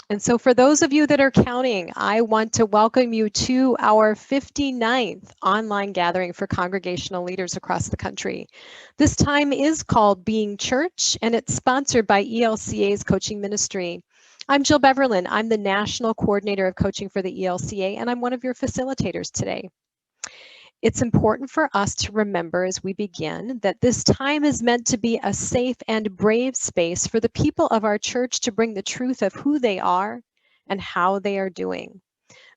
And so for those of you that are counting, I want to welcome you to our 59th online gathering for congregational leaders across the country. This time is called Being Church, and it's sponsored by ELCA's coaching ministry. I'm Jill Beverlin. I'm the National Coordinator of Coaching for the ELCA, and I'm one of your facilitators today. It's important for us to remember as we begin that this time is meant to be a safe and brave space for the people of our church to bring the truth of who they are and how they are doing.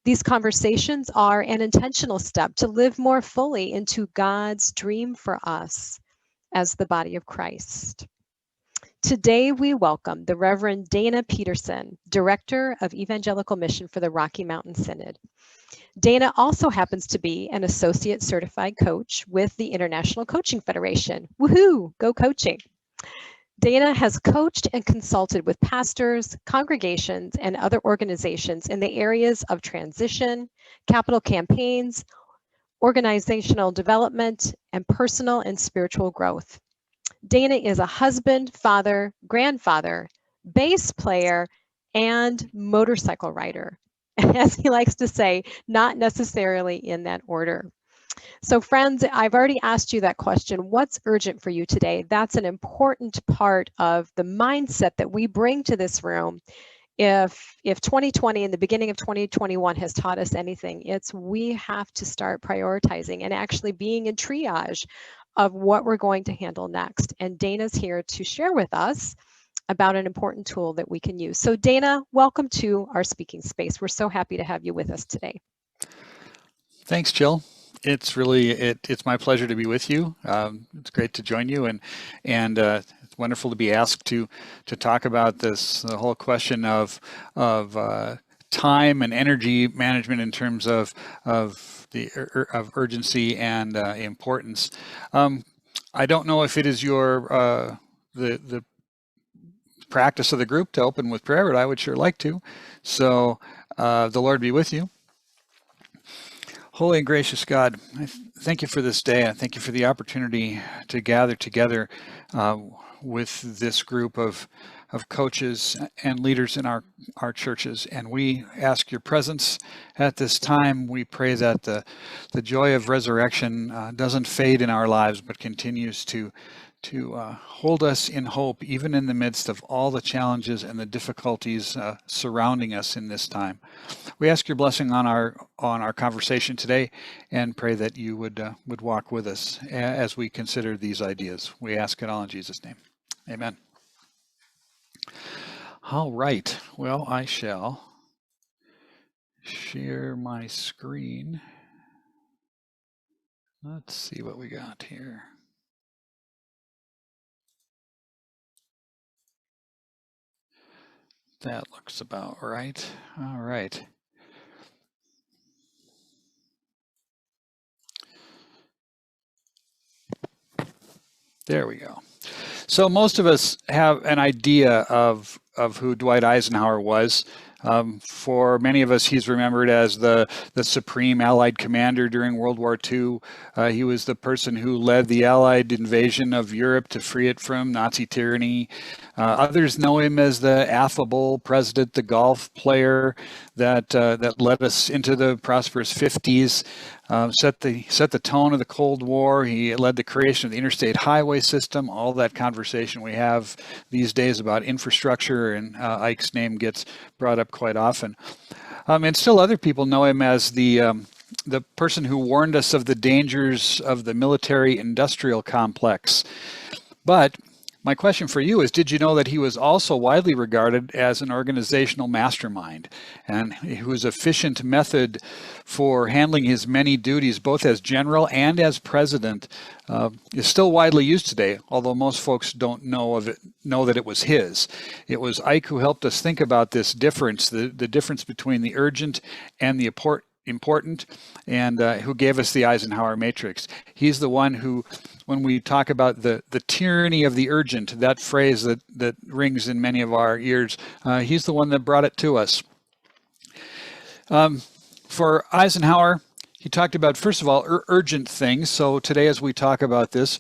These conversations are an intentional step to live more fully into God's dream for us as the body of Christ. Today, we welcome the Reverend Dana Peterson, Director of Evangelical Mission for the Rocky Mountain Synod. Dana also happens to be an associate certified coach with the International Coaching Federation. Woohoo, go coaching. Dana has coached and consulted with pastors, congregations, and other organizations in the areas of transition, capital campaigns, organizational development, and personal and spiritual growth. Dana is a husband, father, grandfather, bass player, and motorcycle rider. As he likes to say, not necessarily in that order. So friends, I've already asked you that question. What's urgent for you today? That's an important part of the mindset that we bring to this room. If 2020 and the beginning of 2021 has taught us anything, it's we have to start prioritizing and actually being in triage of what we're going to handle next. And Dana's here to share with us about an important tool that we can use. So Dana, welcome to our speaking space. We're so happy to have you with us today. Thanks, Jill. It's really it's my pleasure to be with you. It's great to join you, and it's wonderful to be asked to talk about this the whole question of time and energy management in terms of urgency and importance. I don't know if it is your the practice of the group to open with prayer, but I would sure like to. So the Lord be with you. Holy and gracious God, I thank you for this day. I thank you for the opportunity to gather together with this group of coaches and leaders in our churches. And we ask your presence at this time. We pray that the joy of resurrection doesn't fade in our lives, but continues to hold us in hope, even in the midst of all the challenges and the difficulties surrounding us in this time. We ask your blessing on our conversation today, and pray that you would walk with us as we consider these ideas. We ask it all in Jesus' name. Amen. All right. Well, I shall share my screen. Let's see what we got here. That looks about right. All right. There we go. So most of us have an idea of who Dwight Eisenhower was. For many of us, he's remembered as the supreme Allied commander during World War II. He was the person who led the Allied invasion of Europe to free it from Nazi tyranny. Others know him as the affable president, the golf player that led us into the prosperous 50s. Set the tone of the Cold War. He led the creation of the interstate highway system. All that conversation we have these days about infrastructure, and Ike's name gets brought up quite often. And still other people know him as the person who warned us of the dangers of the military-industrial complex. But my question for you is, did you know that he was also widely regarded as an organizational mastermind, and whose efficient method for handling his many duties, both as general and as president, is still widely used today, although most folks don't know that it was his. It was Ike who helped us think about this difference, the difference between the urgent and the important, and who gave us the Eisenhower Matrix. He's the one who, when we talk about the tyranny of the urgent, that phrase that rings in many of our ears, he's the one that brought it to us. For Eisenhower, he talked about, first of all, urgent things. So today, as we talk about this,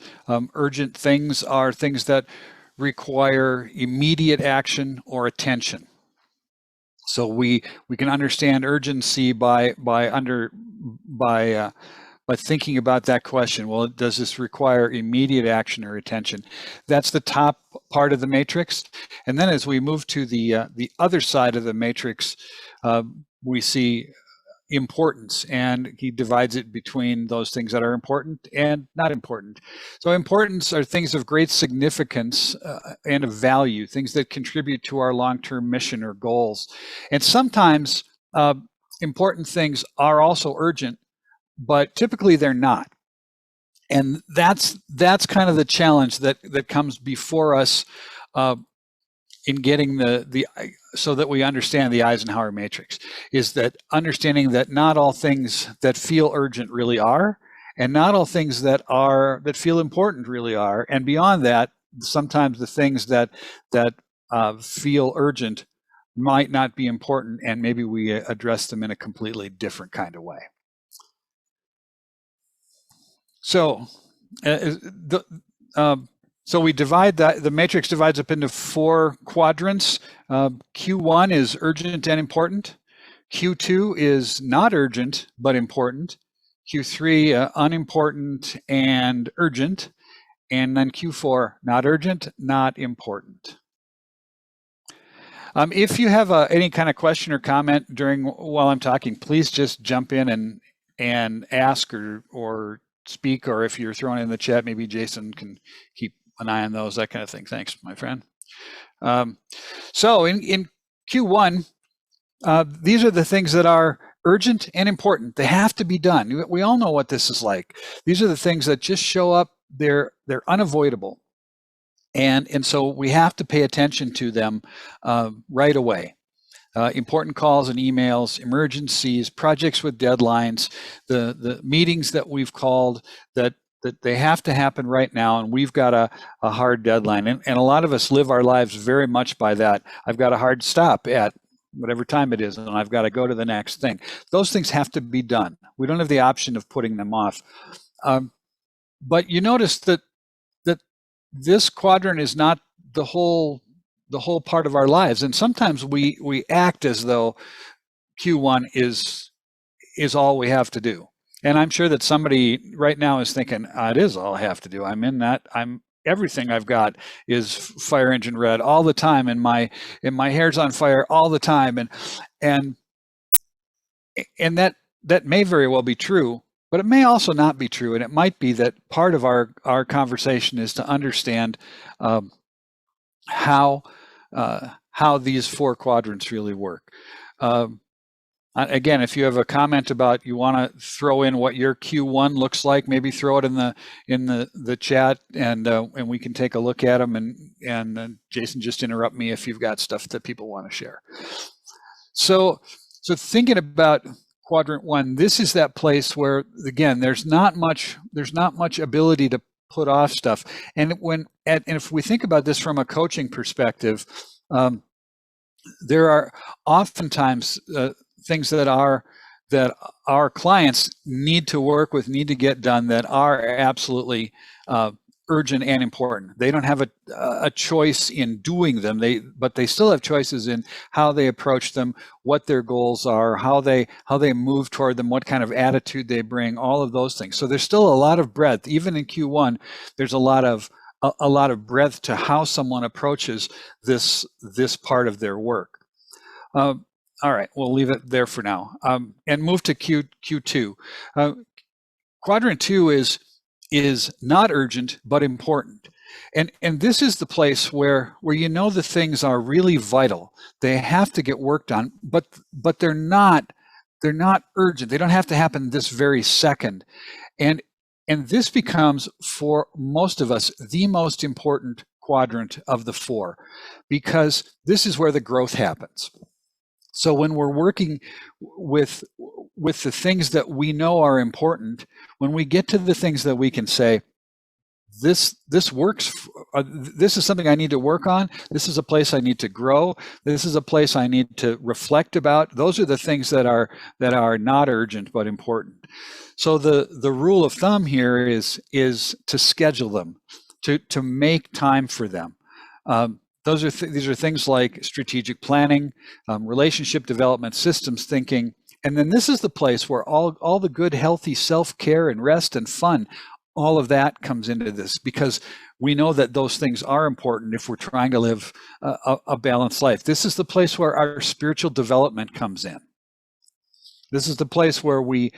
urgent things are things that require immediate action or attention. So we can understand urgency by thinking about that question. Well, does this require immediate action or attention? That's the top part of the matrix. And then as we move to the other side of the matrix, we see importance, and he divides it between those things that are important and not important. So importance are things of great significance and of value, things that contribute to our long-term mission or goals. And sometimes important things are also urgent, but typically they're not. And that's kind of the challenge that comes before us in getting so that we understand the Eisenhower Matrix, is that understanding that not all things that feel urgent really are, and not all things that feel important really are. And beyond that, sometimes the things that feel urgent might not be important, and maybe we address them in a completely different kind of way. So so we divide the matrix divides up into 4 quadrants. Q1 is urgent and important. Q2 is not urgent, but important. Q3, unimportant and urgent. And then Q4, not urgent, not important. If you have any kind of question or comment while I'm talking, please just jump in and ask or speak, or if you're throwing it in the chat, maybe Jason can keep an eye on those, that kind of thing. Thanks, my friend. So in Q1, these are the things that are urgent and important. They have to be done. We all know what this is like. These are the things that just show up. They're unavoidable. And so we have to pay attention to them right away. Important calls and emails, emergencies, projects with deadlines, the meetings that we've called that they have to happen right now, and we've got a hard deadline. And a lot of us live our lives very much by that. I've got a hard stop at whatever time it is, and I've got to go to the next thing. Those things have to be done. We don't have the option of putting them off. But you notice that this quadrant is not the whole part of our lives, and sometimes we act as though Q1 is all we have to do. And I'm sure that somebody right now is thinking, it is all I have to do. I'm in that. Everything I've got is fire engine red all the time, and my hair's on fire all the time, and that may very well be true. But it may also not be true, and it might be that part of our conversation is to understand how these 4 quadrants really work. Again, if you have a comment about you want to throw in what your Q1 looks like, maybe throw it in the chat, and we can take a look at them. And Jason, just interrupt me if you've got stuff that people want to share. So thinking about quadrant 1, this is that place where, again, there's not much ability to put off stuff. And if we think about this from a coaching perspective, there are oftentimes things that our clients need to work with, need to get done, that are absolutely urgent and important. They don't have a choice in doing them, but they still have choices in how they approach them, what their goals are, how they move toward them, what kind of attitude they bring, all of those things. So there's still a lot of breadth. Even in Q1, there's a lot of breadth to how someone approaches this part of their work. All right, we'll leave it there for now, and move to Q2. Quadrant 2 is not urgent but important, and this is the place where you know the things are really vital. They have to get worked on, but they're not urgent. They don't have to happen this very second, and this becomes, for most of us, the most important quadrant of the 4, because this is where the growth happens. So when we're working with the things that we know are important, when we get to the things that we can say, this works, this is something I need to work on, this is a place I need to grow, this is a place I need to reflect about, those are the things that are not urgent but important. So the rule of thumb here is to schedule them, to make time for them. these are things like strategic planning, relationship development, systems thinking. And then this is the place where all the good, healthy self-care and rest and fun, all of that comes into this, because we know that those things are important if we're trying to live a balanced life. This is the place where our spiritual development comes in. This is the place where we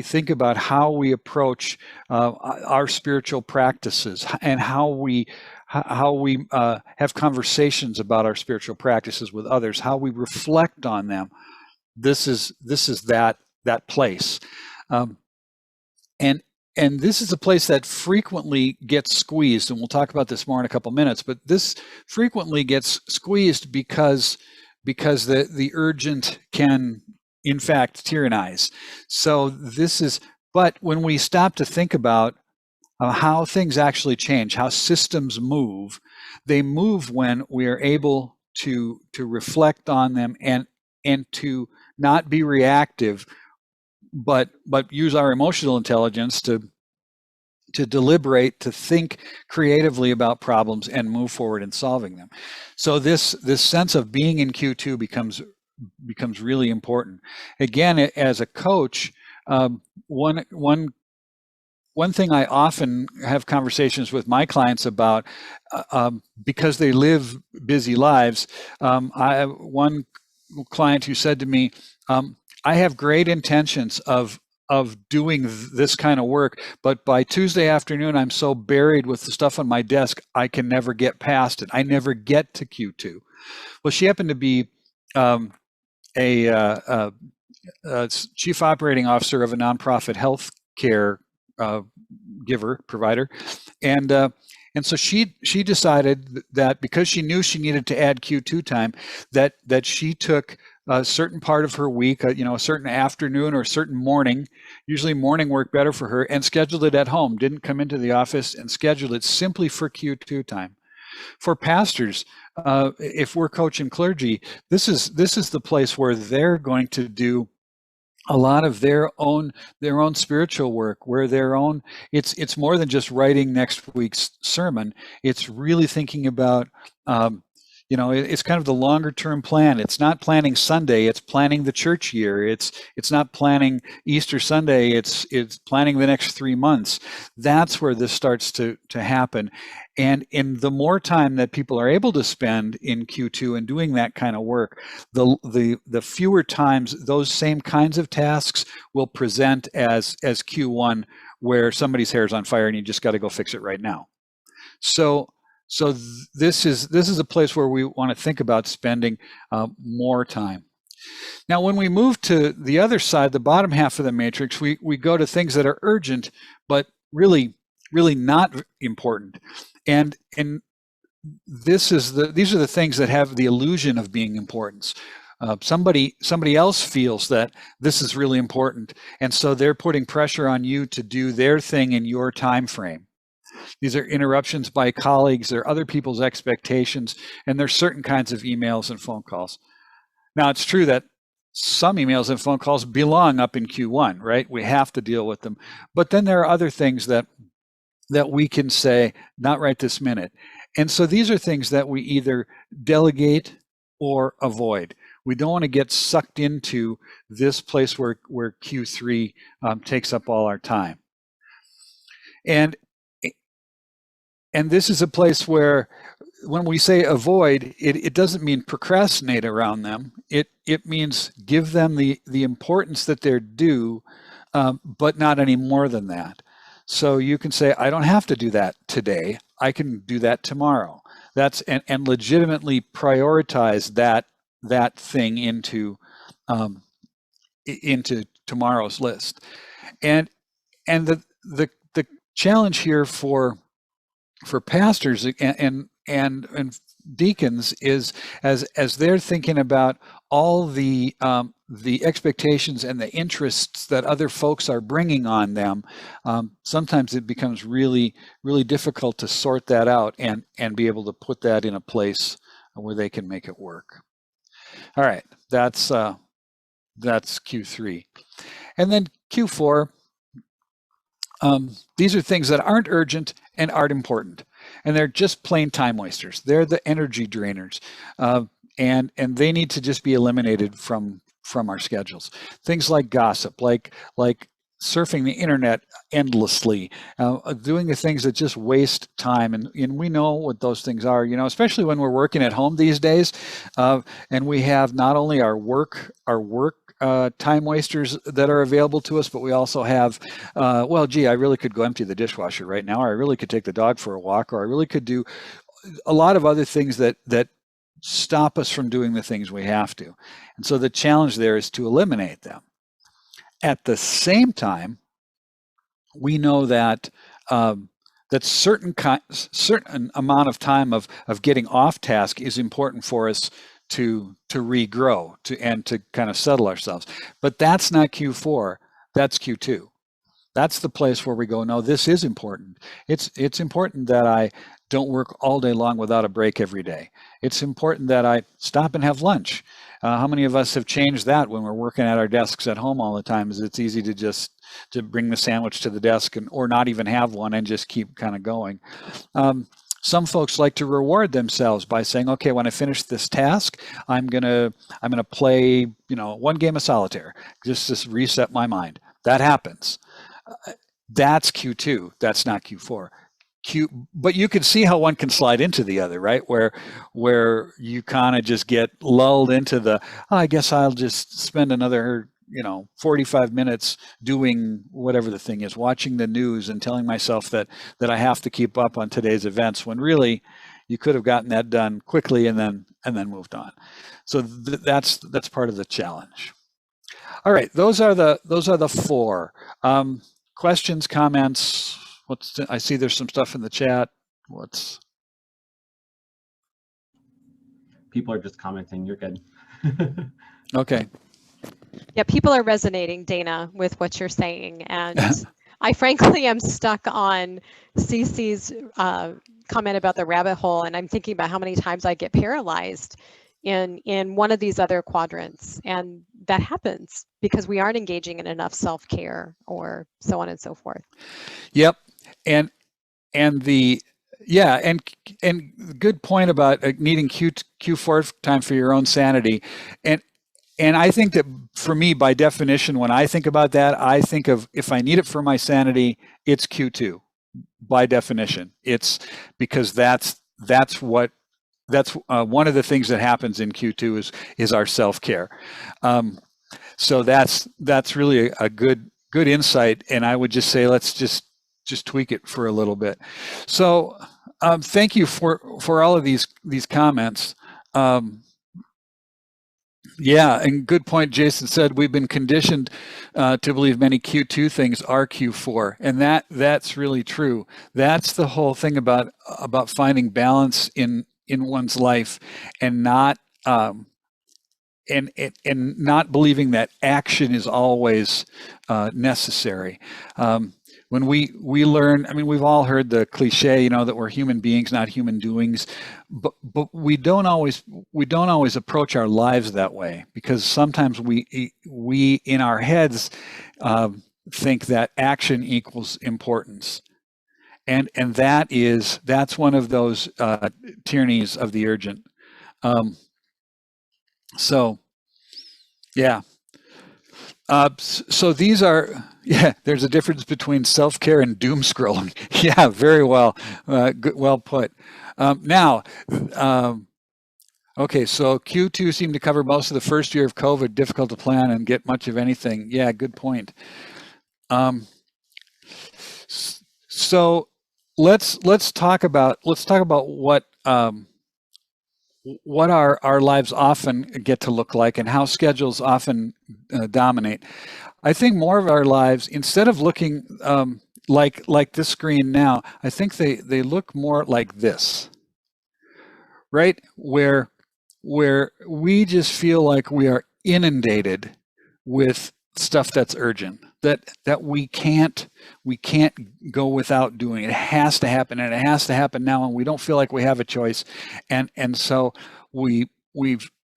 think about how we approach our spiritual practices, and how we have conversations about our spiritual practices with others, how we reflect on them. This is that place, and this is a place that frequently gets squeezed, and we'll talk about this more in a couple minutes. But this frequently gets squeezed because the urgent can, in fact, tyrannize. So but when we stop to think about how things actually change, how systems move, they move when we are able to reflect on them and to not be reactive, but use our emotional intelligence to deliberate, to think creatively about problems and move forward in solving them. So this sense of being in Q2 becomes really important. Again, as a coach, one thing I often have conversations with my clients about, because they live busy lives. I have one client who said to me, I have great intentions of doing this kind of work, but by Tuesday afternoon, I'm so buried with the stuff on my desk, I can never get past it. I never get to Q2. Well, she happened to be a chief operating officer of a nonprofit healthcare provider, and so she decided that because she knew she needed to add Q2 time, that she took a certain part of her week, a certain afternoon or a certain morning, usually morning worked better for her, and scheduled it at home. Didn't come into the office, and scheduled it simply for Q2 time. For pastors, if we're coaching clergy, this is the place where they're going to do a lot of their own spiritual work, where it's more than just writing next week's sermon. It's really thinking about, it's kind of the longer term plan. It's not planning Sunday, it's planning the church year. It's not planning Easter Sunday, it's planning the next 3 months. That's where this starts to happen. And in the more time that people are able to spend in Q2 and doing that kind of work, the fewer times those same kinds of tasks will present as Q1, where somebody's hair is on fire and you just got to go fix it right now. So this is a place where we want to think about spending more time. Now, when we move to the other side, the bottom half of the matrix, we go to things that are urgent, but really not important. And these are the things that have the illusion of being important. Somebody else feels that this is really important, and so they're putting pressure on you to do their thing in your time frame. These are interruptions by colleagues, they're other people's expectations, and there's certain kinds of emails and phone calls. Now, it's true that some emails and phone calls belong up in Q1, right? We have to deal with them. But then there are other things that we can say, not right this minute. And so these are things that we either delegate or avoid. We don't want to get sucked into this place where Q3 takes up all our time. And this is a place where, when we say avoid, it doesn't mean procrastinate around them. It means give them the importance that they're due, but not any more than that. So you can say, I don't have to do that today. I can do that tomorrow. And legitimately prioritize that thing into tomorrow's list. And the challenge here for pastors and deacons is, as they're thinking about all the expectations and the interests that other folks are bringing on them, sometimes it becomes really difficult to sort that out and be able to put that in a place where they can make it work. All right, that's Q3. And then Q4, these are things that aren't urgent and aren't important. and they're just plain time wasters. They're the energy drainers, and they need to just be eliminated from our schedules. Things like gossip, like surfing the internet endlessly, doing the things that just waste time, and we know what those things are. Especially when we're working at home these days, and we have not only our work time wasters that are available to us, but we also have, well, gee, I really could go empty the dishwasher right now, or I really could take the dog for a walk, or I really could do a lot of other things that stop us from doing the things we have to. And so the challenge there is to eliminate them. At the same time, we know that that certain amount of time of getting off task is important for us to regrow, and to kind of settle ourselves. But that's not Q4, that's Q2. That's the place where we go, no, this is important. It's important that I don't work all day long without a break every day. It's important that I stop and have lunch. How many of us have changed that when we're working at our desks at home all the time? Is it's easy to bring the sandwich to the desk or not even have one and just keep kind of going. Some folks like to reward themselves by saying, okay, when I finish this task, I'm gonna play, one game of solitaire, just to reset my mind. That happens. That's Q2. That's not Q4. But you can see how one can slide into the other, right? Where you kind of just get lulled into the, I guess I'll just spend another 45 minutes doing whatever the thing is, watching the news and telling myself that I have to keep up on today's events, when really you could have gotten that done quickly and then moved on. So that's part of the challenge. All right, those are the four. Questions, comments? I see there's some stuff in the chat. People are just commenting. You're good. Okay. Yeah, people are resonating, Dana, with what you're saying. And I frankly am stuck on Cece's comment about the rabbit hole. And I'm thinking about how many times I get paralyzed in one of these other quadrants. And that happens because we aren't engaging in enough self-care, or so on and so forth. Yep. And good point about needing Q4 time for your own sanity. And I think that for me, by definition, when I think about that, I think of, if I need it for my sanity, it's Q2. By definition, it's because that's one of the things that happens in Q2 is our self-care. So that's really a good insight. And I would just say, let's just tweak it for a little bit. So thank you for all of these comments. Yeah, and good point. Jason said we've been conditioned to believe many Q2 things are Q4, and that's really true. That's the whole thing about finding balance in one's life, and not and not believing that action is always necessary. When we learn, I mean, we've all heard the cliche, that we're human beings, not human doings, but we don't always approach our lives that way, because sometimes we in our heads think that action equals importance, and that's one of those tyrannies of the urgent. So, yeah. So these are, there's a difference between self-care and doom scrolling. Yeah, very well. Well put. Now, okay, so Q2 seemed to cover most of the first year of COVID, difficult to plan and get much of anything. Yeah, good point. So let's talk about what our lives often get to look like, and how schedules often dominate. I think more of our lives, instead of looking like this screen now, I think they look more like this, right? Where we just feel like we are inundated with stuff that's urgent, that we can't go without doing. It has to happen, and it has to happen now, and we don't feel like we have a choice, and so we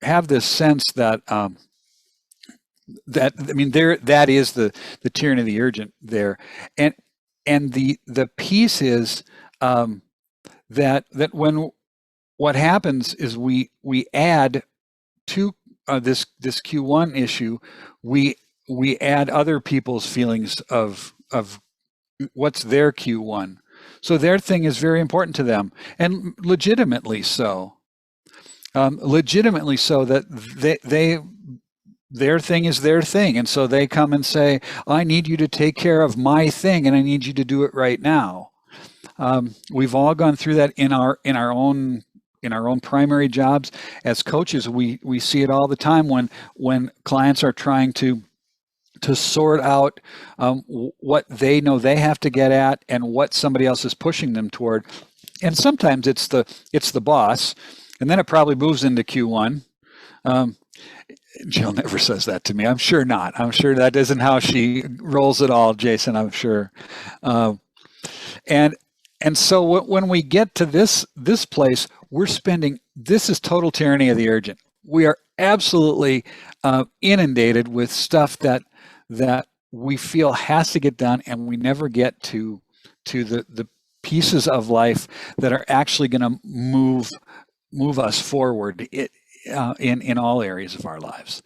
have this sense that that is the tyranny of the urgent there, and the piece is that when what happens is we add to this Q1 issue, we add other people's feelings of what's their Q1. So their thing is very important to them, and legitimately so. Legitimately so, that their thing is their thing, and so they come and say, I need you to take care of my thing, and I need you to do it right now. We've all gone through that in our own primary jobs as coaches. We see it all the time when clients are trying to sort out what they know they have to get at and what somebody else is pushing them toward. And sometimes it's the boss, and then it probably moves into Q1. Jill never says that to me. I'm sure not. I'm sure that isn't how she rolls at all, Jason. I'm sure. And so when we get to this place, we're spending. This is total tyranny of the urgent. We are absolutely inundated with stuff that we feel has to get done, and we never get to the pieces of life that are actually going to move us forward in all areas of our lives.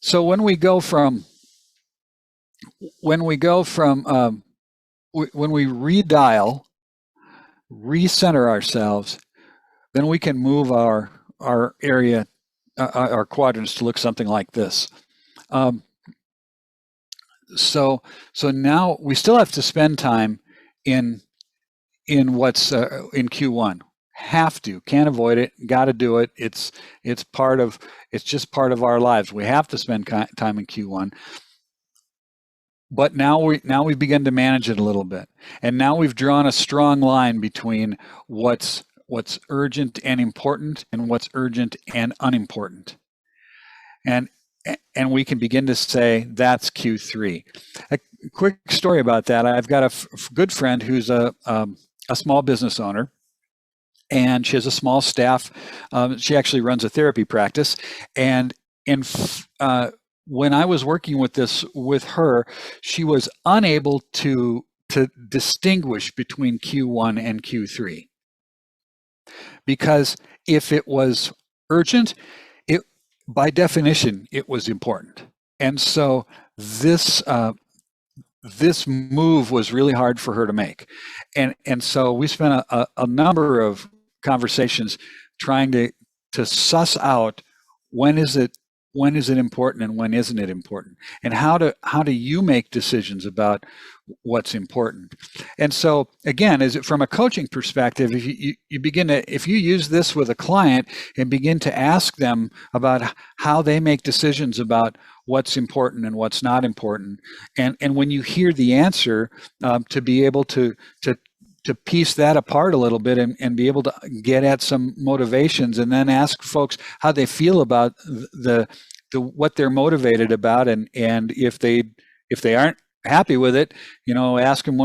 So when we redial, recenter ourselves, then we can move our area, our quadrants to look something like this. So now we still have to spend time in what's in Q1. Have to, can't avoid it, got to do it. It's just part of our lives. We have to spend time in Q1. But now we begin to manage it a little bit, and now we've drawn a strong line between what's urgent and important and what's urgent and unimportant, and we can begin to say that's Q3. A quick story about that. I've got a good friend who's a small business owner, and she has a small staff. She actually runs a therapy practice, and when I was working with her, she was unable to distinguish between Q1 and Q3, because if it was urgent, by definition it was important. And so this move was really hard for her to make, and so we spent a number of conversations trying to suss out when is it important and when isn't it important, and how do you make decisions about what's important. And so again, is it from a coaching perspective, if you use this with a client and begin to ask them about how they make decisions about what's important and what's not important, and when you hear the answer, to be able to piece that apart a little bit and be able to get at some motivations, and then ask folks how they feel about the what they're motivated about, and if they aren't happy with it, ask them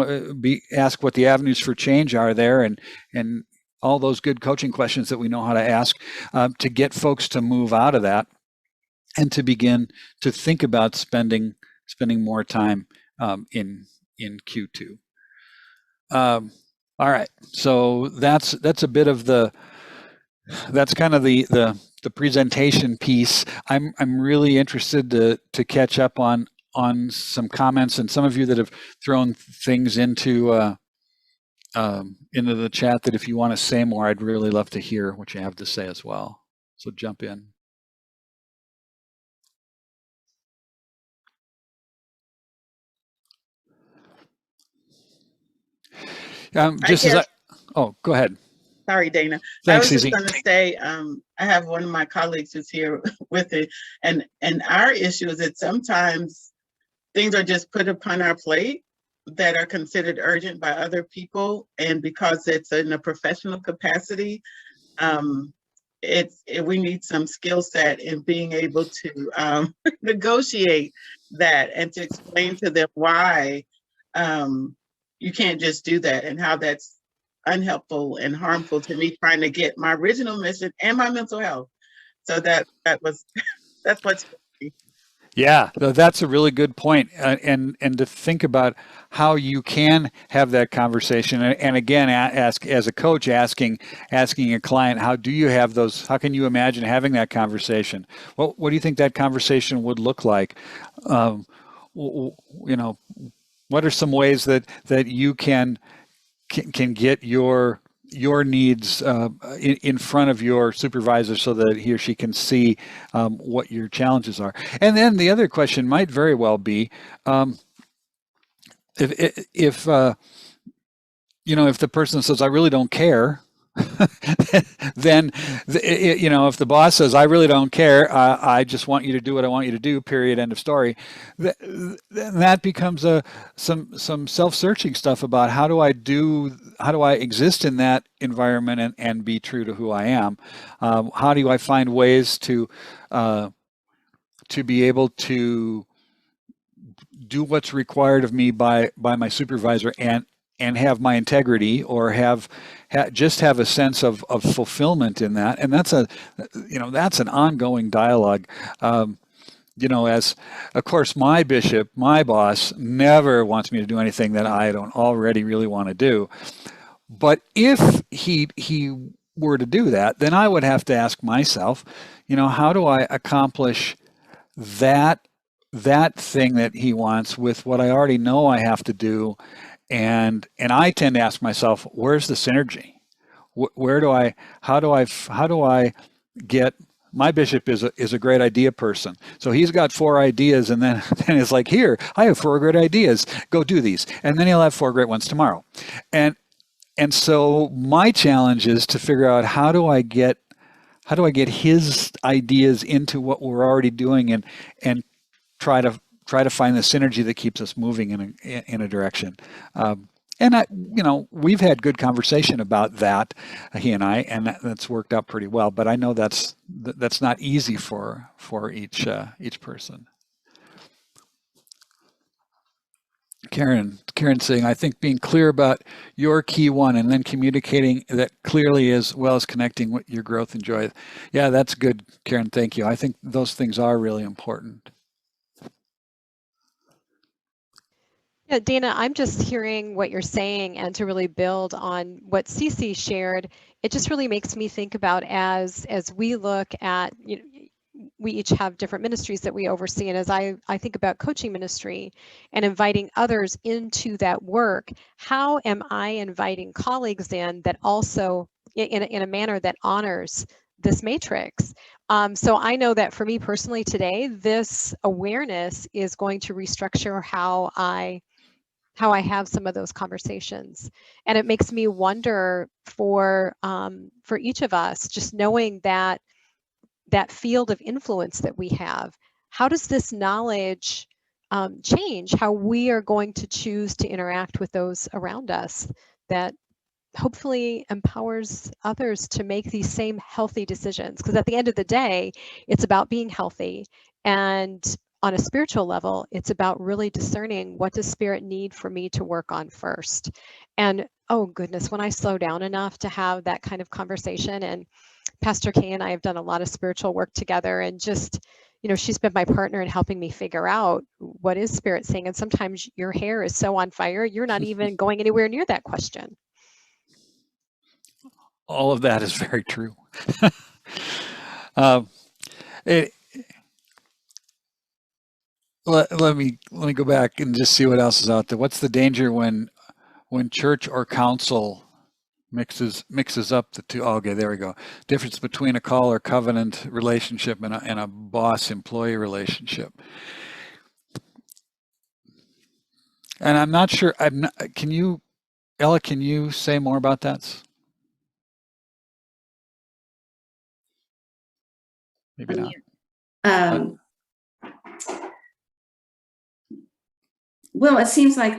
ask what the avenues for change are there, and all those good coaching questions that we know how to ask, to get folks to move out of that and to begin to think about spending more time in Q2. All right, so that's a bit of that's kind of the presentation piece. I'm really interested to catch up on some comments, and some of you that have thrown things into the chat, that if you want to say more, I'd really love to hear what you have to say as well. So jump in. Oh, go ahead. Sorry, Dana. Thanks, I was just going to say, I have one of my colleagues who's here with it, and our issue is that sometimes things are just put upon our plate that are considered urgent by other people, and because it's in a professional capacity, we need some skill set in being able to negotiate that and to explain to them why you can't just do that, and how that's unhelpful and harmful to me trying to get my original mission and my mental health. So that's what's Yeah, that's a really good point. And to think about how you can have that conversation, and again, ask as a coach, asking a client, how do you have those? How can you imagine having that conversation? What do you think that conversation would look like? You know, what are some ways that you can get your needs in front of your supervisor so that he or she can see what your challenges are. And then the other question might very well be, if if the person says, I really don't care, then if the boss says, I really don't care, I just want you to do what I want you to do, period, end of story, then that becomes some self-searching stuff about how do I exist in that environment and be true to who I am. How do I find ways to be able to do what's required of me by my supervisor and have my integrity, or just have a sense of fulfillment in that. And that's an ongoing dialogue. As of course my bishop, my boss, never wants me to do anything that I don't already really want to do. But if he were to do that, then I would have to ask myself, how do I accomplish that thing that he wants with what I already know I have to do? And I tend to ask myself, where's the synergy? How do I get, my bishop is a great idea person. So he's got 4 ideas, and then it's like, here, I have 4 great ideas, go do these. And then he'll have 4 great ones tomorrow. And so my challenge is to figure out how do I get his ideas into what we're already doing, and try to find the synergy that keeps us moving in a direction. And we've had good conversation about that, he and I, and that's worked out pretty well. But I know that's not easy for each person. Karen saying, I think being clear about your key one and then communicating that clearly, as well as connecting with your growth and joy. Yeah, that's good, Karen. Thank you. I think those things are really important. Yeah, Dana, I'm just hearing what you're saying, and to really build on what Cece shared, it just really makes me think about as we look at, we each have different ministries that we oversee, and as I think about coaching ministry and inviting others into that work, how am I inviting colleagues in that also in a manner that honors this matrix? So I know that for me personally today, this awareness is going to restructure how I have some of those conversations. And it makes me wonder for each of us, just knowing that field of influence that we have, how does this knowledge change how we are going to choose to interact with those around us, that hopefully empowers others to make these same healthy decisions? Because at the end of the day, it's about being healthy. And on a spiritual level, it's about really discerning, what does Spirit need for me to work on first? And oh goodness, when I slow down enough to have that kind of conversation, and Pastor Kay and I have done a lot of spiritual work together, and just, she's been my partner in helping me figure out what is Spirit saying. And sometimes your hair is so on fire, you're not even going anywhere near that question. All of that is very true. Let me go back and just see what else is out there. What's the danger when church or council mixes up the two? Oh, okay, there we go. Difference between a call or covenant relationship and a boss-employee relationship. And I'm not sure. Ella, can you say more about that? Maybe not. Well, it seems like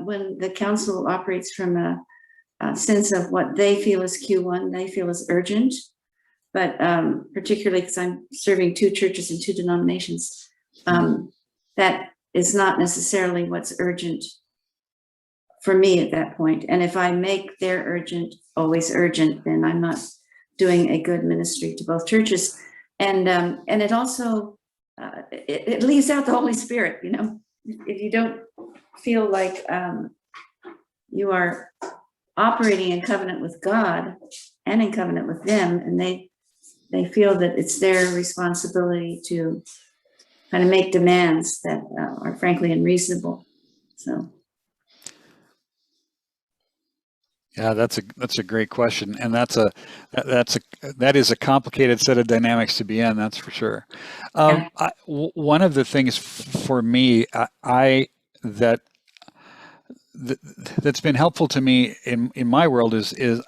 when the council operates from a sense of what they feel is Q1, they feel is urgent, but particularly because I'm serving 2 churches and 2 denominations, that is not necessarily what's urgent for me at that point. And if I make their urgent always urgent, then I'm not doing a good ministry to both churches. And it also it leaves out the Holy Spirit, you know. If you don't feel like you are operating in covenant with God and in covenant with them, and they feel that it's their responsibility to kind of make demands that are frankly unreasonable. So. Yeah, that's a great question, and that is a complicated set of dynamics to be in. That's for sure. One of the things for me, that's been helpful to me in my world is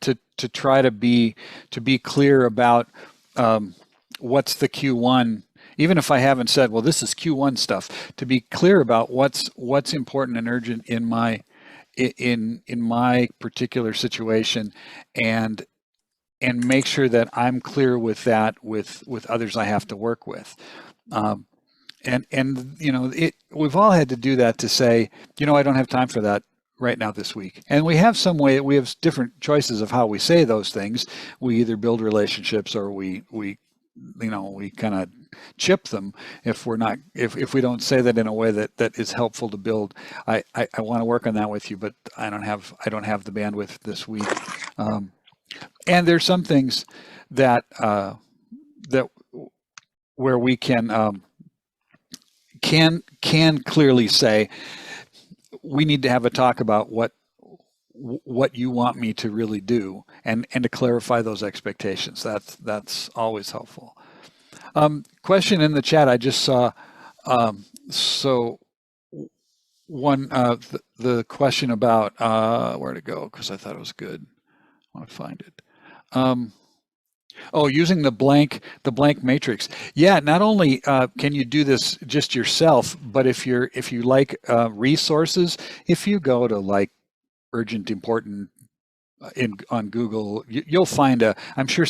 to try to be clear about what's the Q1. Even if I haven't said, well, this is Q1 stuff, to be clear about what's important and urgent in my particular situation, and make sure that I'm clear with that with others I have to work with. And you know, we've all had to do that, to say, you know, I don't have time for that right now this week. And we have different choices of how we say those things. We either build relationships, or we kind of chip them if we don't say that in a way that is helpful to build. I want to work on that with you, but I don't have the bandwidth this week. And there's some things that where we can clearly say, we need to have a talk about what you want me to really do, and to clarify those expectations. That's always helpful. Question in the chat I just saw. So one, the question about where to go, because I thought it was good. I want to find it. Using the blank matrix. Yeah, not only can you do this just yourself, but if you like resources, if you go to like urgent, important on Google, you'll find I'm sure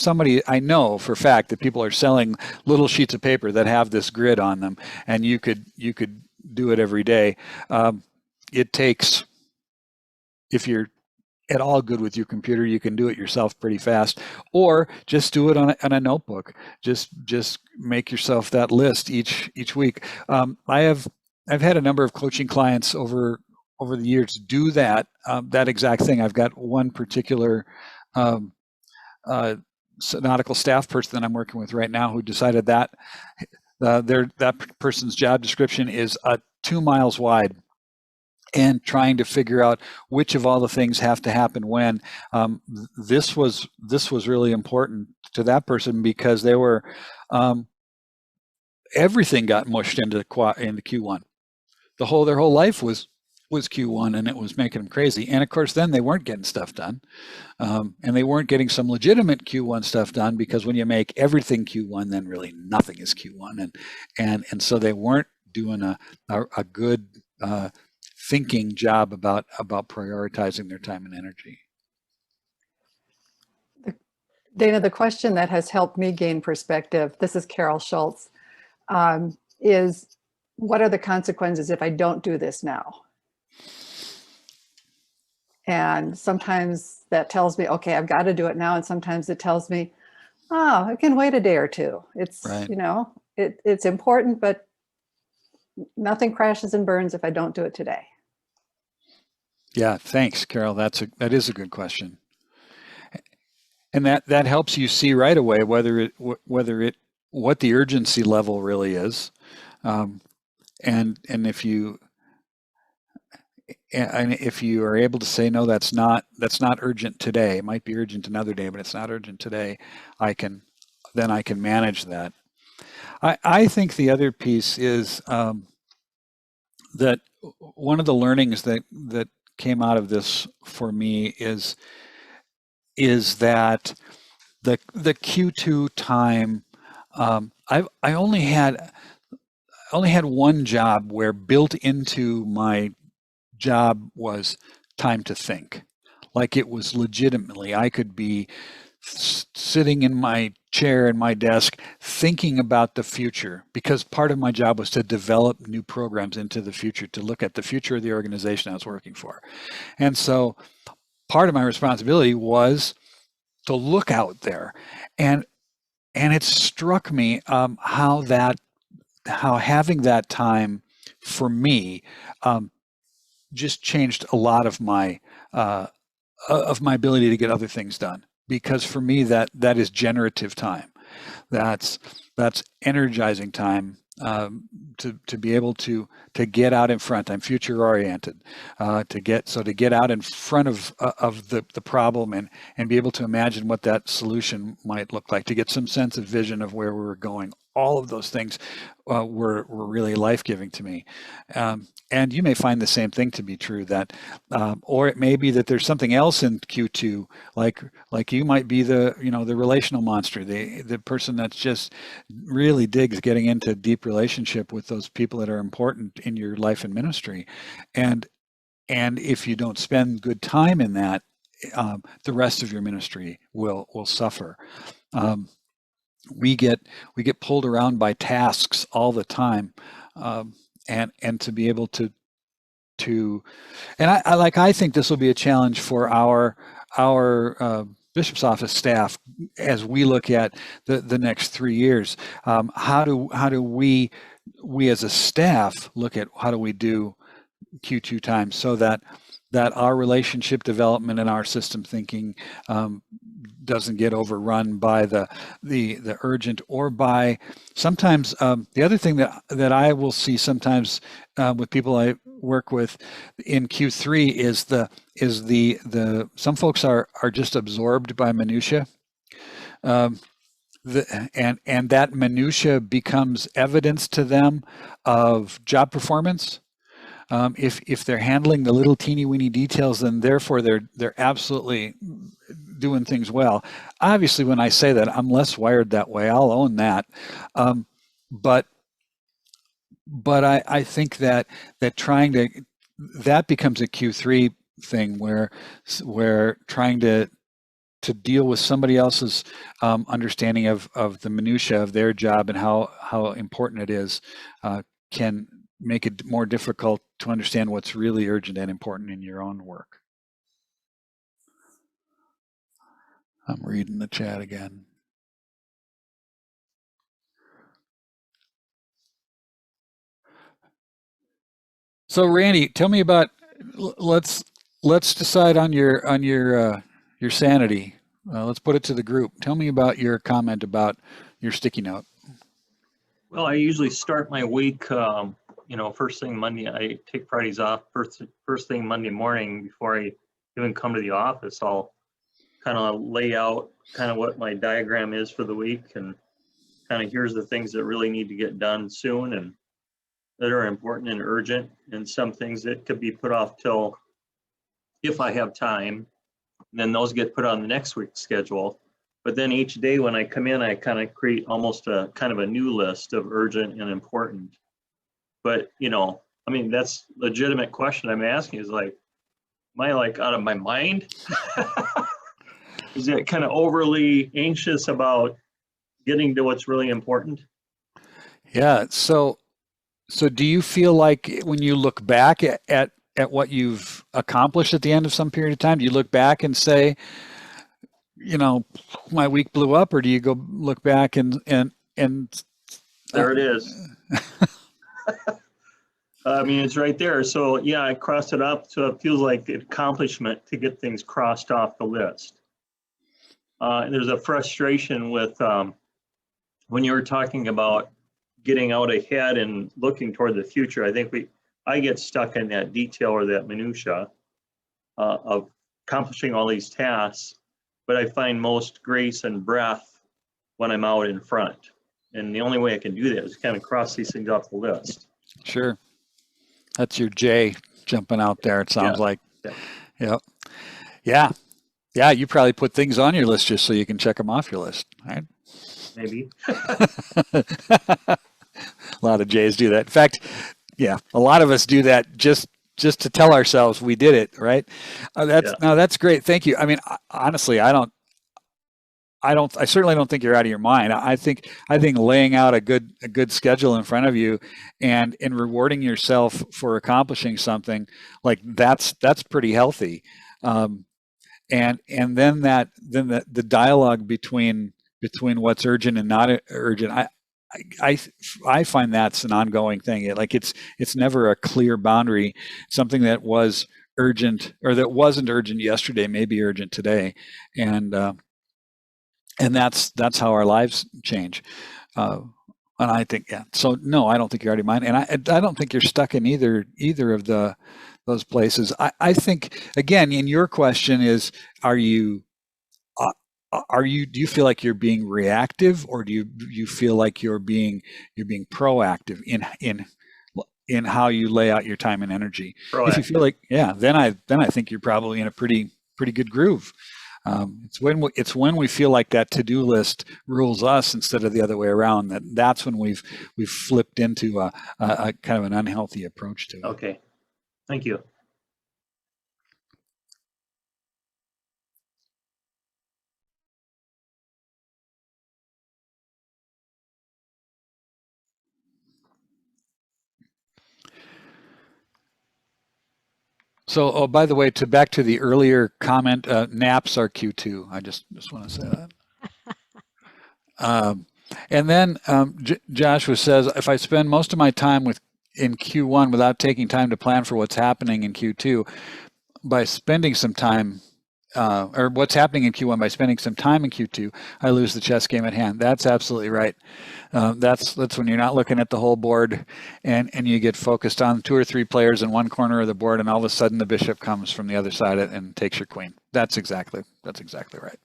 I know for a fact that people are selling little sheets of paper that have this grid on them, and you could do it every day. It takes, if you're at all good with your computer, you can do it yourself pretty fast, or just do it on a notebook. Just make yourself that list each week. I've had a number of coaching clients over the years do that exact thing. I've got one particular synodical staff person that I'm working with right now who decided that that person's job description is 2 miles wide, and trying to figure out which of all the things have to happen when. This was really important to that person, because they were everything got mushed into Q1. Their whole life was Q1, and it was making them crazy. And of course, then they weren't getting stuff done, and they weren't getting some legitimate Q1 stuff done, because when you make everything Q1, then really nothing is Q1, and so they weren't doing a good thinking job about prioritizing their time and energy. Dana, the question that has helped me gain perspective, this is Carol Schultz, is what are the consequences if I don't do this now? And sometimes that tells me, okay, I've got to do it now. And sometimes it tells me, oh, I can wait a day or two. It's, right. You know, it's important, but nothing crashes and burns if I don't do it today. Yeah, thanks, Carol. That is a good question, and that helps you see right away what the urgency level really is, and if you are able to say, no, that's not urgent today. It might be urgent another day, but it's not urgent today. I can manage that. I think the other piece is that one of the learnings that came out of this for me is that the Q2 time, I only had one job where built into my job was time to think. Like, it was legitimately, I could be sitting in my chair in my desk thinking about the future, because part of my job was to develop new programs into the future, to look at the future of the organization I was working for. And so part of my responsibility was to look out there, and it struck me how that having that time for me just changed a lot of my ability to get other things done. Because for me, that is generative time. That's energizing time to be able to get out in front. I'm future oriented, to get out in front of the problem and be able to imagine what that solution might look like, to get some sense of vision of where we were going. All of those things were really life-giving to me. And you may find the same thing to be true, that or it may be that there's something else in Q2, like you might be the relational monster, the person that's just really digs getting into deep relationship with those people that are important in your life and ministry. And if you don't spend good time in that, the rest of your ministry will suffer. We get pulled around by tasks all the time, and to be able to and I think this will be a challenge for our bishop's office staff as we look at the next 3 years. How do we as a staff look at how do we do Q2 time, so that our relationship development and our system thinking doesn't get overrun by the urgent, or by sometimes the other thing that I will see sometimes with people I work with in Q3 is the some folks are just absorbed by minutia. And that minutia becomes evidence to them of job performance. If they're handling the little teeny weeny details, then therefore they're absolutely doing things well. Obviously, when I say that, I'm less wired that way. I'll own that. But I think that becomes a Q3 thing where trying to deal with somebody else's understanding of the minutia of their job and how important it is can make it more difficult to understand what's really urgent and important in your own work. I'm reading the chat again. So Randy, tell me about, let's decide on your sanity. Let's put it to the group. Tell me about your comment about your sticky note. Well, I usually start my week, first thing Monday. I take Fridays off. First thing Monday morning, before I even come to the office, I'll kind of lay out kind of what my diagram is for the week, and kind of here's the things that really need to get done soon and that are important and urgent, and some things that could be put off till, if I have time, then those get put on the next week's schedule. But then each day when I come in, I kind of create almost a kind of a new list of urgent and important. But, that's a legitimate question I'm asking, is like, am I like out of my mind? Is it kind of overly anxious about getting to what's really important? Yeah. So do you feel like when you look back at what you've accomplished at the end of some period of time, do you look back and say, my week blew up, or do you go look back and there it is. It's right there. So yeah, I crossed it up. So it feels like an accomplishment to get things crossed off the list. There's a frustration with when you were talking about getting out ahead and looking toward the future. I think I get stuck in that detail or that minutia of accomplishing all these tasks, but I find most grace and breath when I'm out in front. And the only way I can do that is kind of cross these things off the list. Sure. That's your J jumping out there, it sounds like. Yeah. Yeah, you probably put things on your list just so you can check them off your list, right? Maybe. A lot of J's do that. In fact, yeah, a lot of us do that just to tell ourselves we did it, right? That's great. Thank you. Honestly, I certainly don't think you're out of your mind. I think laying out a good schedule in front of you and rewarding yourself for accomplishing something, like that's pretty healthy. And then the dialogue between what's urgent and not urgent. I find that's an ongoing thing. Like it's never a clear boundary. Something that was urgent or that wasn't urgent yesterday may be urgent today, and that's how our lives change. And I think, yeah. So no, I don't think you're out of your mind, and I don't think you're stuck in either of those places. I think, again, in your question is, do you feel like you're being reactive, or do you feel like you're being proactive in how you lay out your time and energy? Proactive. If you feel like, yeah, then I think you're probably in a pretty good groove. It's when we feel like that to-do list rules us instead of the other way around, that's when we've flipped into a kind of an unhealthy approach to it. Okay, thank you. So, oh, by the way, back to the earlier comment, naps are Q2. I just want to say that. And then Joshua says, if I spend most of my time in Q1 without taking time to plan for what's happening in Q2, by spending some time, or what's happening in Q1 by spending some time in Q2, I lose the chess game at hand. That's absolutely right. That's when you're not looking at the whole board, and you get focused on 2 or 3 players in one corner of the board, and all of a sudden the bishop comes from the other side and takes your queen. That's exactly right.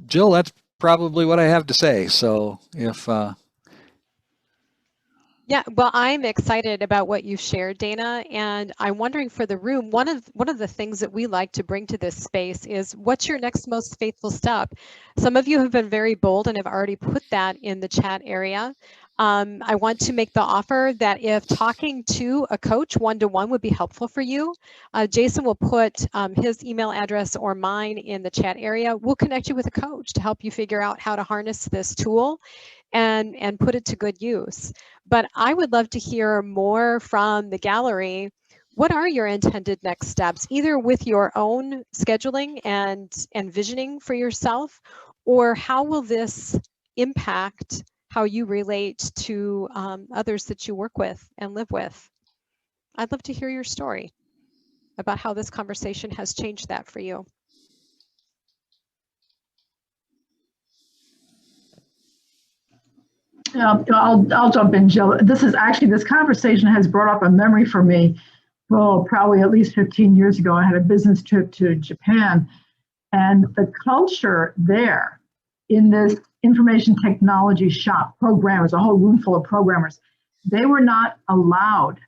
Jill, that's probably what I have to say. So if yeah, well, I'm excited about what you shared, Dana, and I'm wondering for the room, one of the things that we like to bring to this space is, what's your next most faithful step? Some of you have been very bold and have already put that in the chat area. I want to make the offer that if talking to a coach one-to-one would be helpful for you, Jason will put his email address or mine in the chat area. We'll connect you with a coach to help you figure out how to harness this tool and put it to good use. But I would love to hear more from the gallery. What are your intended next steps, either with your own scheduling and visioning for yourself, or how will this impact how you relate to others that you work with and live with? I'd love to hear your story about how this conversation has changed that for you. I'll jump in, Jill. This conversation has brought up a memory for me. Well, probably at least 15 years ago, I had a business trip to Japan, and the culture there in this information technology shop, programmers, a whole room full of programmers, they were not allowed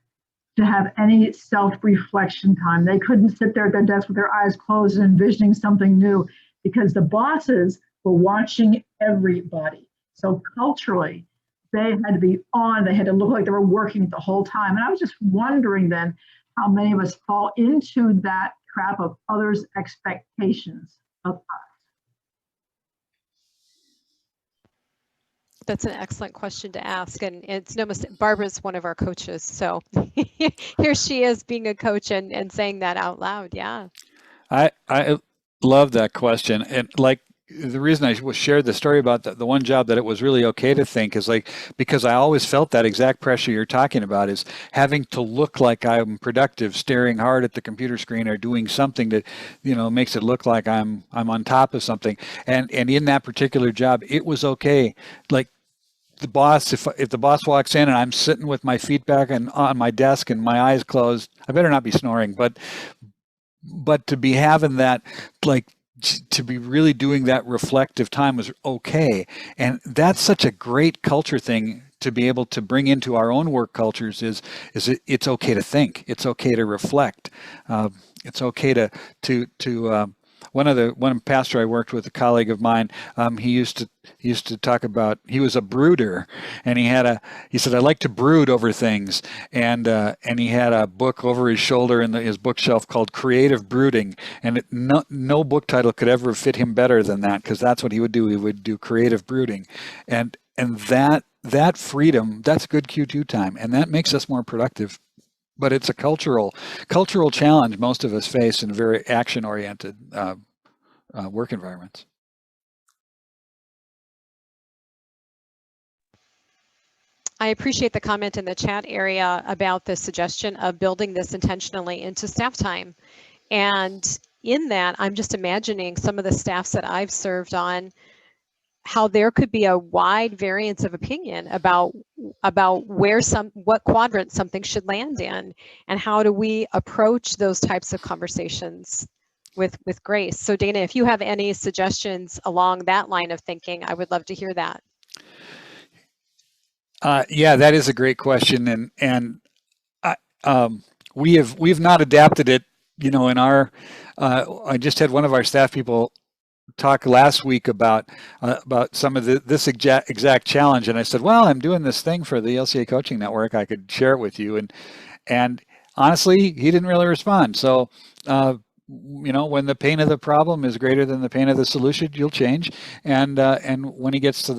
to have any self-reflection time. They couldn't sit there at their desk with their eyes closed and envisioning something new, because the bosses were watching everybody. So culturally, they had to be on, they had to look like they were working the whole time. And I was just wondering then how many of us fall into that trap of others' expectations of us. That's an excellent question to ask, and it's no mistake. Barbara's one of our coaches, so here she is being a coach and saying that out loud. Yeah, I love that question, and like the reason I shared the story about the one job that it was really okay to think is like, because I always felt that exact pressure you're talking about, is having to look like I'm productive, staring hard at the computer screen or doing something that, makes it look like I'm on top of something. And in that particular job, it was okay. Like the boss, if the boss walks in and I'm sitting with my feet back and on my desk and my eyes closed, I better not be snoring, but to be having that, like, to be really doing that reflective time was okay. And that's such a great culture thing to be able to bring into our own work cultures, is it's okay to think, it's okay to reflect, it's okay to one pastor I worked with, a colleague of mine, he used to talk about, he was a brooder, and he said, I like to brood over things, and he had a book over his shoulder in his bookshelf called Creative Brooding, and no book title could ever fit him better than that, because that's what he would do. He would do creative brooding, and that freedom, that's good Q2 time, and that makes us more productive. But it's a cultural challenge most of us face in very action-oriented work environments. I appreciate the comment in the chat area about the suggestion of building this intentionally into staff time. And in that, I'm just imagining some of the staffs that I've served on, how there could be a wide variance of opinion about where what quadrant something should land in, and how do we approach those types of conversations with grace. So Dana, if you have any suggestions along that line of thinking, I would love to hear that. Yeah, that is a great question, and we've not adapted it. You know, in our I just had one of our staff people talk last week about some of this exact challenge, and I said, well, I'm doing this thing for the LCA Coaching Network. I could share it with you, and honestly, he didn't really respond. So. You know, when the pain of the problem is greater than the pain of the solution, you'll change. And when he gets to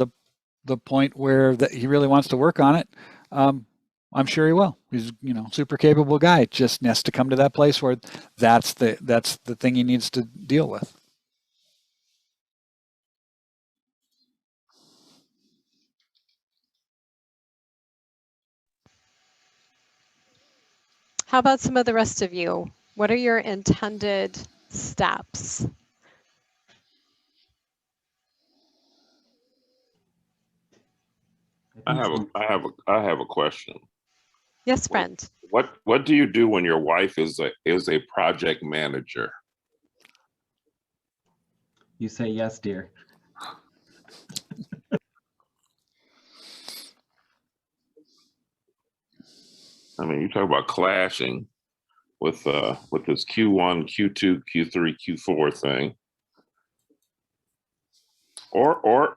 the point where he really wants to work on it, I'm sure he will. He's, you know, super capable guy. Just has to come to that place where that's the thing he needs to deal with. How about some of the rest of you? What are your intended steps? I have a question. Yes, friend. What do you do when your wife is a project manager? You say yes, dear. I mean, you talk about clashing with this Q1, Q2, Q3, Q4 thing, or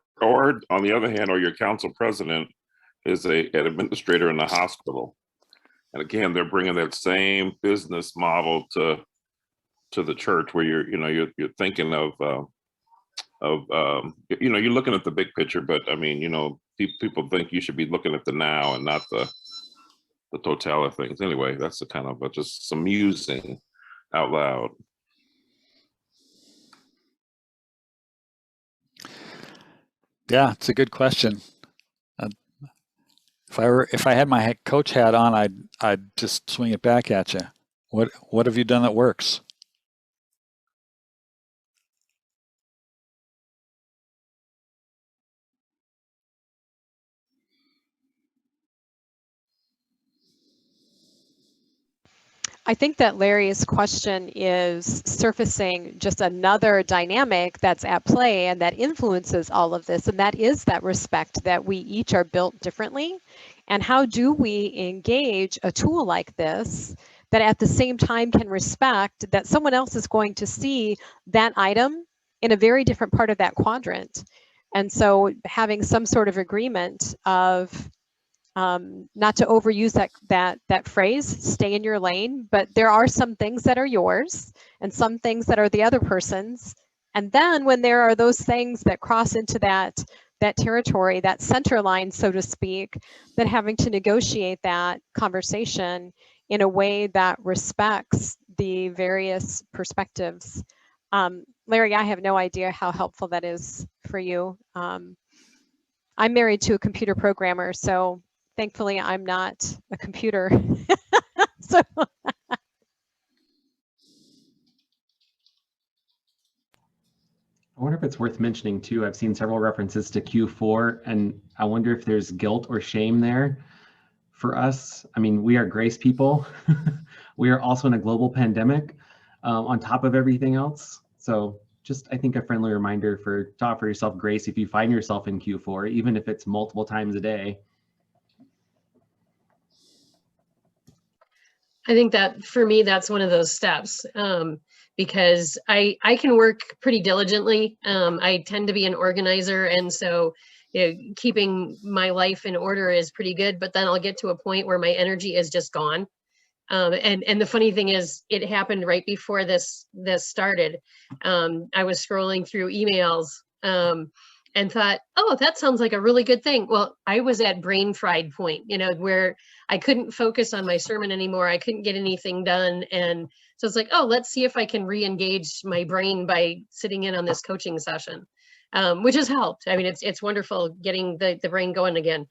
on the other hand, or your council president is an administrator in the hospital, and again, they're bringing that same business model to the church, where you're thinking of you're looking at the big picture, but I mean, people think you should be looking at the now and not the totality of things. Anyway, that's the kind of just some musing out loud. Yeah, it's a good question. If I had my coach hat on, I'd just swing it back at you. What have you done that works? I think that Larry's question is surfacing just another dynamic that's at play and that influences all of this, and that is that respect that we each are built differently. And how do we engage a tool like this that at the same time can respect that someone else is going to see that item in a very different part of that quadrant? And so having some sort of agreement of not to overuse that phrase, stay in your lane, but there are some things that are yours and some things that are the other person's. And then when there are those things that cross into that territory, that center line, so to speak, then having to negotiate that conversation in a way that respects the various perspectives. Larry, I have no idea how helpful that is for you. I'm married to a computer programmer, so thankfully, I'm not a computer. So. I wonder if it's worth mentioning too, I've seen several references to Q4, and I wonder if there's guilt or shame there for us. I mean, we are grace people. We are also in a global pandemic on top of everything else. So just, I think, a friendly reminder to offer yourself grace if you find yourself in Q4, even if it's multiple times a day. I think that for me, that's one of those steps, because I can work pretty diligently. I tend to be an organizer, and so keeping my life in order is pretty good, but then I'll get to a point where my energy is just gone. And the funny thing is, it happened right before this started. I was scrolling through emails and thought, oh, that sounds like a really good thing. Well, I was at brain fried point, where I couldn't focus on my sermon anymore. I couldn't get anything done. And so it's like, oh, let's see if I can re-engage my brain by sitting in on this coaching session, which has helped. I mean, it's wonderful getting the brain going again.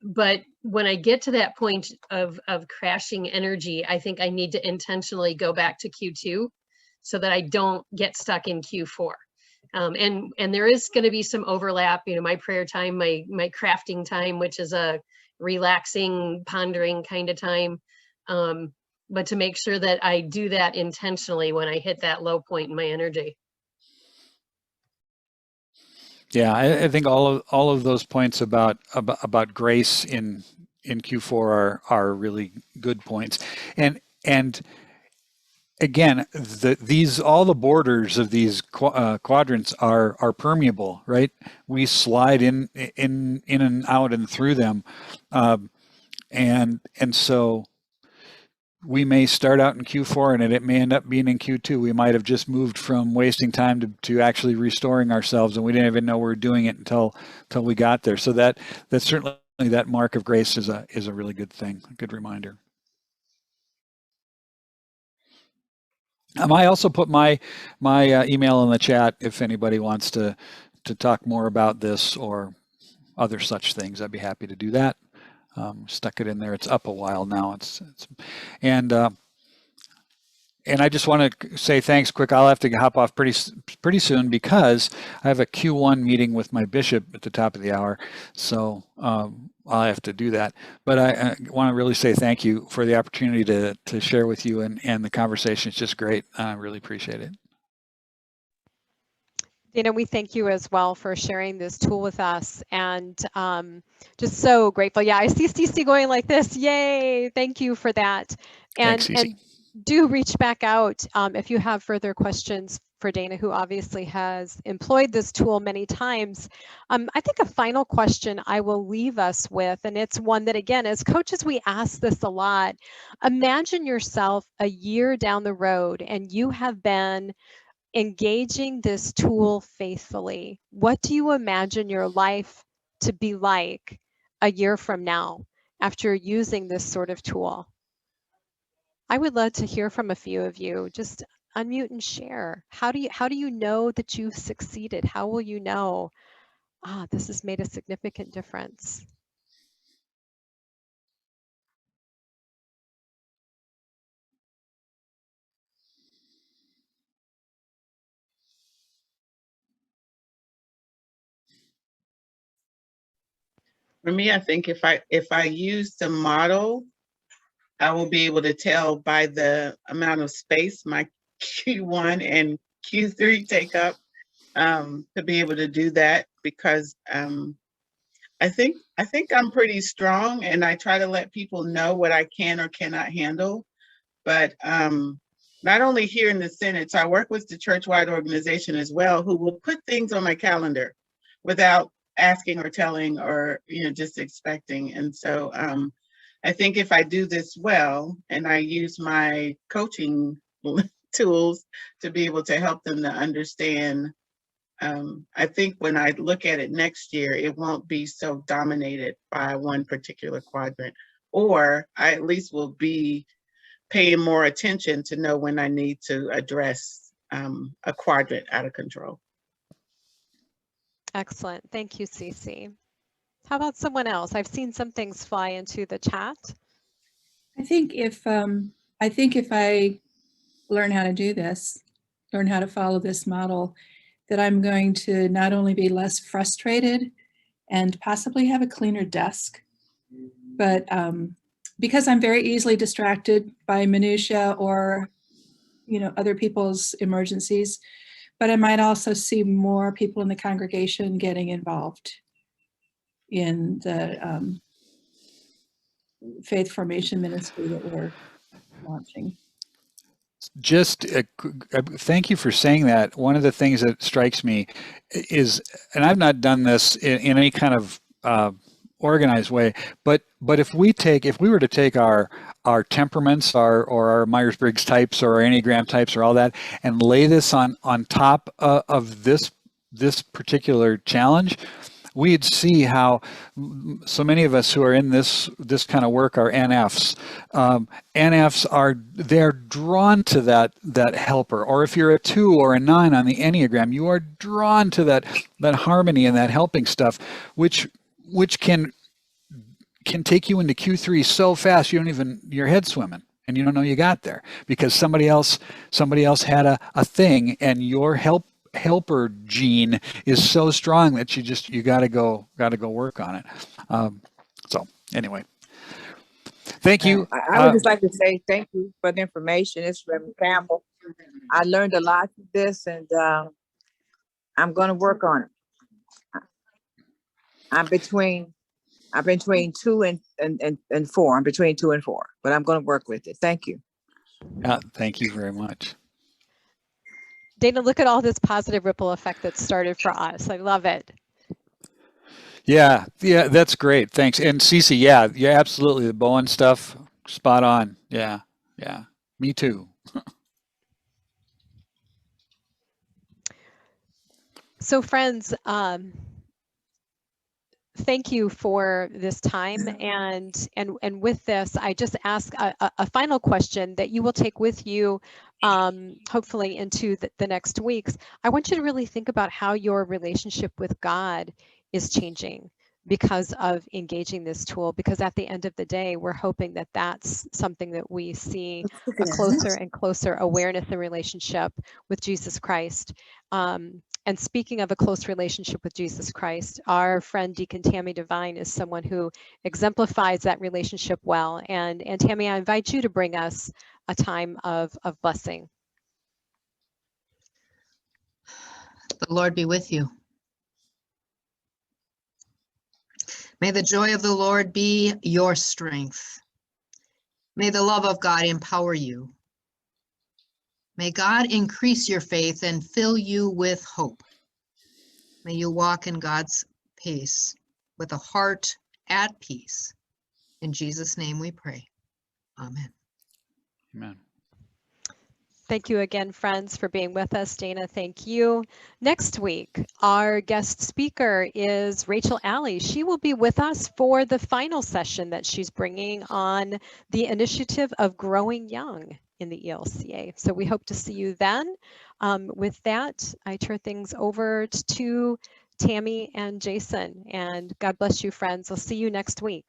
But when I get to that point of crashing energy, I think I need to intentionally go back to Q2 so that I don't get stuck in Q4. And there is going to be some overlap, my prayer time, my crafting time, which is a relaxing, pondering kind of time. But to make sure that I do that intentionally when I hit that low point in my energy. Yeah, I think all of those points about grace in Q4 are really good points, and again, all the borders of these quadrants are permeable, right? We slide in and out and through them, and so we may start out in Q4 and it may end up being in Q2. We might have just moved from wasting time to actually restoring ourselves, and we didn't even know we were doing it until we got there. So that's certainly, that mark of grace is a really good thing, a good reminder. I also put my email in the chat if anybody wants to talk more about this or other such things. I'd be happy to do that. Stuck it in there. It's up a while now. And I just want to say thanks quick. I'll have to hop off pretty soon because I have a Q1 meeting with my bishop at the top of the hour. So I'll have to do that. But I want to really say thank you for the opportunity to share with you, and the conversation is just great. I really appreciate it. Dana, we thank you as well for sharing this tool with us, and just so grateful. Yeah, I see Cece going like this. Yay! Thank you for that. And, Thanks, Cece. and do reach back out if you have further questions for Dana, who obviously has employed this tool many times. I think a final question I will leave us with, and it's one that, again, as coaches, we ask this a lot. Imagine yourself a year down the road and you have been engaging this tool faithfully. What do you imagine your life to be like a year from now after using this sort of tool? I would love to hear from a few of you. Just unmute and share. How do you know that you've succeeded? How will you know, this has made a significant difference? For me, I think if I use the model, I will be able to tell by the amount of space my Q1 and Q3 take up to be able to do that, because I think I'm pretty strong, and I try to let people know what I can or cannot handle. But not only here in the Synod, so I work with the church-wide organization as well, who will put things on my calendar without asking or telling or just expecting. And so I think if I do this well and I use my coaching tools to be able to help them to understand, I think when I look at it next year, it won't be so dominated by one particular quadrant, or I at least will be paying more attention to know when I need to address a quadrant out of control. Excellent. Thank you, Cece. How about someone else? I've seen some things fly into the chat. I think if I learn how to do this, learn how to follow this model, that I'm going to not only be less frustrated and possibly have a cleaner desk, but because I'm very easily distracted by minutia or other people's emergencies, but I might also see more people in the congregation getting involved in the faith formation ministry that we're launching. Just thank you for saying that. One of the things that strikes me is, and I've not done this in any kind of organized way, but if we were to take our temperaments, or our Myers-Briggs types, or our Enneagram types, or all that, and lay this on top of this this particular challenge, we'd see how so many of us who are in this kind of work are NFs. NFs they're drawn to that helper. Or if you're a 2 or a 9 on the Enneagram, you are drawn to that harmony and that helping stuff, which can take you into Q3 so fast your head's swimming and you don't know you got there because somebody else had a thing, and your helper gene is so strong that you got to go work on it. So anyway, thank you. I would just like to say thank you for the information. It's Reverend Campbell. I learned a lot from this, and I'm going to work on it. I'm between 2 and 4. I'm between 2 and 4, but I'm going to work with it. Thank you. Thank you very much. Dana, look at all this positive ripple effect that started for us. I love it. Yeah, that's great. Thanks. And Cece, yeah, absolutely. The Bowen stuff, spot on. Yeah, me too. So friends, thank you for this time, and with this, I just ask a final question that you will take with you, hopefully into the next weeks. I want you to really think about how your relationship with God is changing because of engaging this tool, because at the end of the day, we're hoping that that's something that we see a closer and closer awareness and relationship with Jesus Christ. And speaking of a close relationship with Jesus Christ, our friend Deacon Tammy Devine is someone who exemplifies that relationship well. And Tammy, I invite you to bring us a time of blessing. The Lord be with you. May the joy of the Lord be your strength. May the love of God empower you. May God increase your faith and fill you with hope. May you walk in God's pace with a heart at peace. In Jesus' name we pray. Amen. Amen. Thank you again, friends, for being with us. Dana, thank you. Next week, our guest speaker is Rachel Alley. She will be with us for the final session that she's bringing on the initiative of growing young in the ELCA. So we hope to see you then. With that, I turn things over to Tammy and Jason. And God bless you, friends. I'll see you next week.